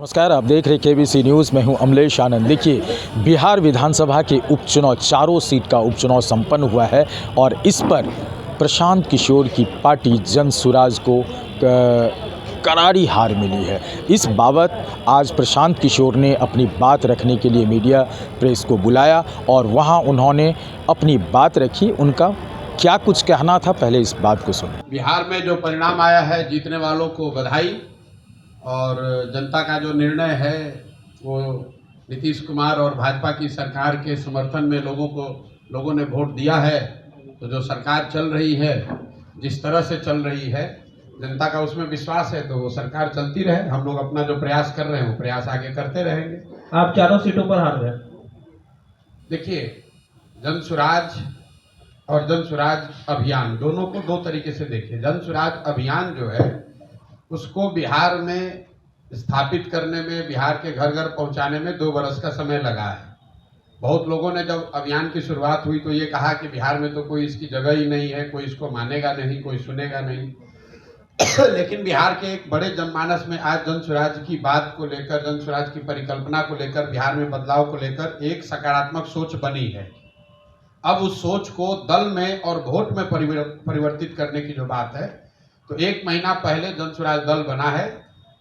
नमस्कार, आप देख रहे केबीसी न्यूज़ में हूं अमलेश आनंद। देखिए, बिहार विधानसभा के उपचुनाव चारों सीट का उपचुनाव संपन्न हुआ है और इस पर प्रशांत किशोर की पार्टी जन सुराज को करारी हार मिली है। इस बाबत आज प्रशांत किशोर ने अपनी बात रखने के लिए मीडिया प्रेस को बुलाया और वहां उन्होंने अपनी बात रखी। उनका क्या कुछ कहना था, पहले इस बात को सुनें। बिहार में जो परिणाम आया है, जीतने वालों को बधाई। और जनता का जो निर्णय है वो नीतीश कुमार और भाजपा की सरकार के समर्थन में लोगों ने वोट दिया है। तो जो सरकार चल रही है, जिस तरह से चल रही है, जनता का उसमें विश्वास है, तो वो सरकार चलती रहे। हम लोग अपना जो प्रयास कर रहे हैं वो प्रयास आगे करते रहेंगे। आप चारों सीटों पर हार गए। देखिए, जन सुराज और जन सुराज अभियान दोनों को दो तरीके से देखिए। जन सुराज अभियान जो है उसको बिहार में स्थापित करने में, बिहार के घर घर पहुंचाने में 2 बरस का समय लगा है। बहुत लोगों ने जब अभियान की शुरुआत हुई तो ये कहा कि बिहार में तो कोई इसकी जगह ही नहीं है, कोई इसको मानेगा नहीं, कोई सुनेगा नहीं। लेकिन बिहार के एक बड़े जनमानस में आज जन सुराज की बात को लेकर, जन सुराज की परिकल्पना को लेकर, बिहार में बदलाव को लेकर एक सकारात्मक सोच बनी है। अब उस सोच को दल में और वोट में परिवर्तित करने की जो बात है, तो 1 महीना पहले जन सुराज दल बना है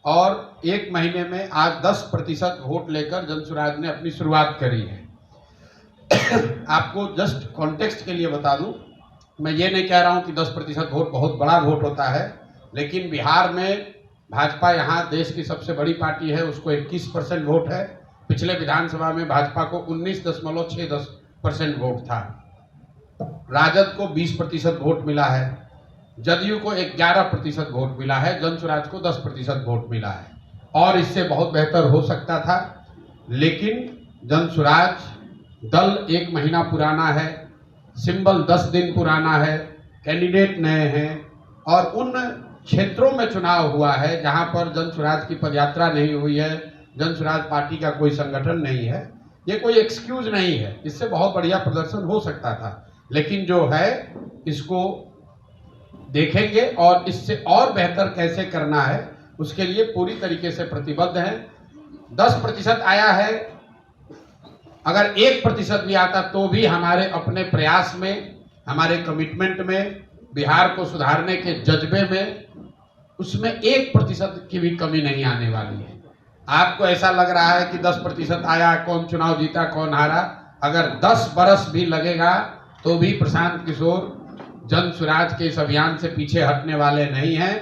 और 1 महीने में आज 10% वोट लेकर जन सुराज ने अपनी शुरुआत करी है। आपको जस्ट कॉन्टेक्स्ट के लिए बता दूं, मैं ये नहीं कह रहा हूं कि 10% वोट बहुत बड़ा वोट होता है, लेकिन बिहार में भाजपा यहाँ देश की सबसे बड़ी पार्टी है, उसको 21% वोट है। पिछले विधानसभा में भाजपा को 19.6% वोट था। राजद को 20% वोट मिला है, जदयू को 11% वोट मिला है, जन सुराज को 10% वोट मिला है। और इससे बहुत बेहतर हो सकता था, लेकिन जन सुराज दल 1 महीना पुराना है, सिंबल 10 दिन पुराना है, कैंडिडेट नए हैं और उन क्षेत्रों में चुनाव हुआ है जहां पर जन सुराज की पदयात्रा नहीं हुई है, जन सुराज पार्टी का कोई संगठन नहीं है। ये कोई एक्सक्यूज नहीं है, इससे बहुत बढ़िया प्रदर्शन हो सकता था, लेकिन जो है इसको देखेंगे और इससे और बेहतर कैसे करना है उसके लिए पूरी तरीके से प्रतिबद्ध हैं। 10% आया है, अगर 1% भी आता तो भी हमारे अपने प्रयास में, हमारे कमिटमेंट में, बिहार को सुधारने के जज्बे में, उसमें 1% की भी कमी नहीं आने वाली है। आपको ऐसा लग रहा है कि 10% आया, कौन चुनाव जीता कौन हारा, अगर 10 बरस भी लगेगा तो भी प्रशांत किशोर जन सुराज के इस अभियान से पीछे हटने वाले नहीं हैं।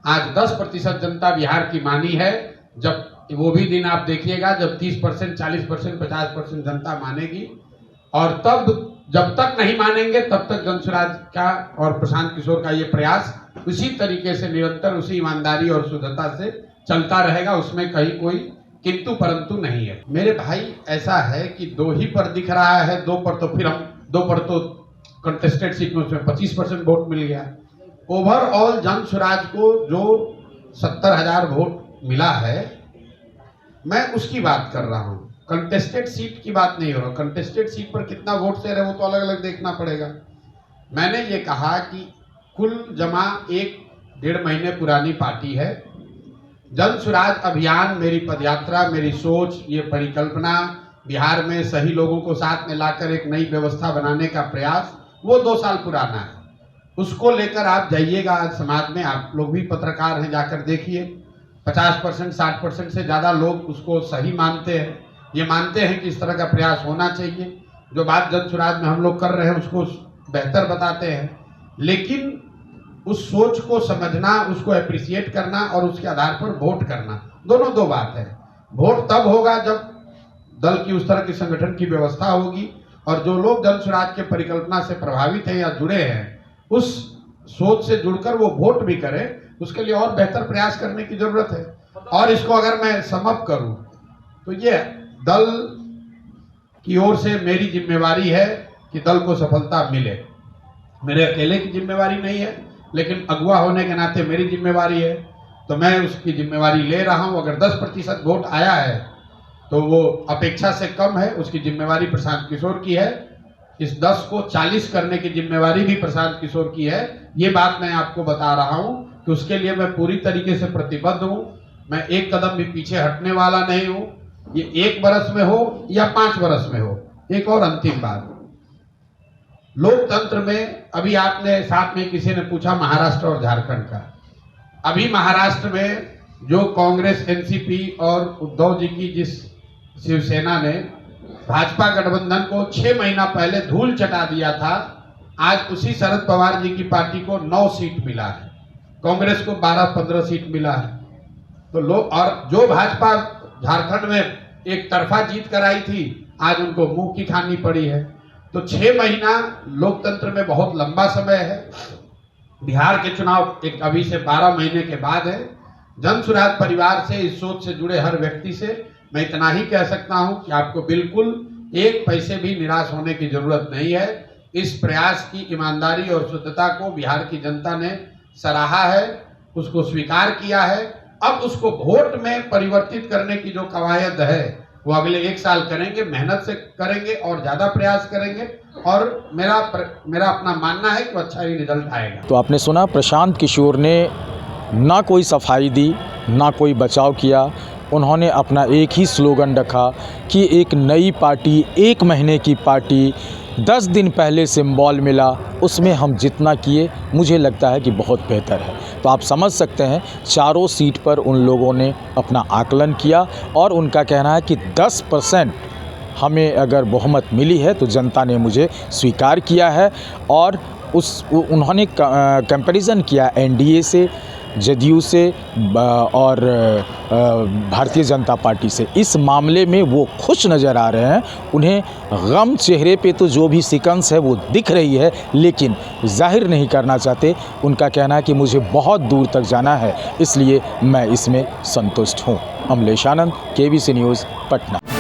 आज 10% जनता बिहार की मानी है, जब वो भी दिन आप देखिएगा जब 30%, 40%, 50% जनता मानेगी। और तब जब तक नहीं मानेंगे तब तक जन सुराज का और प्रशांत किशोर का ये प्रयास उसी तरीके से निरंतर, उसी ईमानदारी और शुद्धता से चलता रहेगा। उसमें कहीं कोई किंतु परंतु नहीं है। मेरे भाई, ऐसा है कि 2 ही पर दिख रहा है, 2 पर तो फिर हम 2 पर तो कंटेस्टेड सीट में उसमें 25% वोट मिल गया। ओवरऑल जन सुराज को जो 70,000 वोट मिला है, मैं उसकी बात कर रहा हूं, कंटेस्टेड सीट की बात नहीं हो रहा। कंटेस्टेड सीट पर कितना वोट शेयर है वो तो अलग अलग देखना पड़ेगा। मैंने ये कहा कि कुल जमा 1-1.5 महीने पुरानी पार्टी है। जन सुराज अभियान, मेरी पदयात्रा, मेरी सोच, ये परिकल्पना, बिहार में सही लोगों को साथ में लाकर एक नई व्यवस्था बनाने का प्रयास, वो 2 साल पुराना है। उसको लेकर आप जाइएगा आज समाज में, आप लोग भी पत्रकार हैं, जाकर देखिए। 50%, 60% से ज़्यादा लोग उसको सही मानते हैं। ये मानते हैं कि इस तरह का प्रयास होना चाहिए। जो बात जन सुराज में हम लोग कर रहे हैं उसको बेहतर बताते हैं, लेकिन उस सोच को समझना, उसको अप्रिशिएट करना और उसके आधार पर वोट करना, दोनों 2 बात है। वोट तब होगा जब दल की उस तरह की संगठन की व्यवस्था होगी और जो लोग जन सुराज के परिकल्पना से प्रभावित हैं या जुड़े हैं, उस सोच से जुड़कर वो वोट भी करें। उसके लिए और बेहतर प्रयास करने की जरूरत है। और इसको अगर मैं समअप करूं तो ये दल की ओर से मेरी जिम्मेवारी है कि दल को सफलता मिले। मेरे अकेले की जिम्मेवारी नहीं है, लेकिन अगुवा होने के नाते मेरी जिम्मेवारी है, तो मैं उसकी जिम्मेवारी ले रहा हूं। अगर 10% वोट आया है तो वो अपेक्षा से कम है, उसकी जिम्मेवारी प्रशांत किशोर की है। इस 10 को 40 करने की जिम्मेवारी भी प्रशांत किशोर की है। ये बात मैं आपको बता रहा हूं कि उसके लिए मैं पूरी तरीके से प्रतिबद्ध हूं। मैं एक कदम भी पीछे हटने वाला नहीं हूं। ये 1 बरस में हो या 5 बरस में हो। एक और अंतिम बात, लोकतंत्र में अभी आपने साथ में किसी ने पूछा महाराष्ट्र और झारखंड का। अभी महाराष्ट्र में जो कांग्रेस, एनसीपी और उद्धव जी की जिस शिवसेना ने भाजपा गठबंधन को 6 महीना पहले धूल चटा दिया था, आज उसी शरद पवार जी की पार्टी को 9 सीट मिला है, कांग्रेस को 12-15 सीट मिला है। तो लोग, और जो भाजपा झारखंड में एक तरफा जीत कराई थी, आज उनको मुंह की खानी पड़ी है। तो 6 महीना लोकतंत्र में बहुत लंबा समय है। बिहार के चुनाव एक अभी से 12 महीने के बाद है। जन सुराज परिवार से, इस सोच से जुड़े हर व्यक्ति से मैं इतना ही कह सकता हूं कि आपको बिल्कुल 1 पैसे भी निराश होने की जरूरत नहीं है। इस प्रयास की ईमानदारी और शुद्धता को बिहार की जनता ने सराहा है, उसको स्वीकार किया है। अब उसको वोट में परिवर्तित करने की जो कवायद है वो अगले 1 साल करेंगे, मेहनत से करेंगे और ज़्यादा प्रयास करेंगे। और मेरा अपना मानना है कि अच्छा ही रिजल्ट आएगा। तो आपने सुना, प्रशांत किशोर ने ना कोई सफाई दी, ना कोई बचाव किया। उन्होंने अपना एक ही स्लोगन रखा कि एक नई पार्टी, 1 महीने की पार्टी, 10 दिन पहले सिंबल मिला, उसमें हम जितना किए मुझे लगता है कि बहुत बेहतर है। तो आप समझ सकते हैं, चारों सीट पर उन लोगों ने अपना आकलन किया और उनका कहना है कि 10% हमें अगर बहुमत मिली है तो जनता ने मुझे स्वीकार किया है। और उन्होंने कंपैरिजन किया एनडीए से, जदयू से और भारतीय जनता पार्टी से। इस मामले में वो खुश नज़र आ रहे हैं। उन्हें गम चेहरे पे तो जो भी सिकंस है वो दिख रही है, लेकिन जाहिर नहीं करना चाहते। उनका कहना है कि मुझे बहुत दूर तक जाना है, इसलिए मैं इसमें संतुष्ट हूँ। अमलेश आनंद, केबीसी न्यूज़, पटना।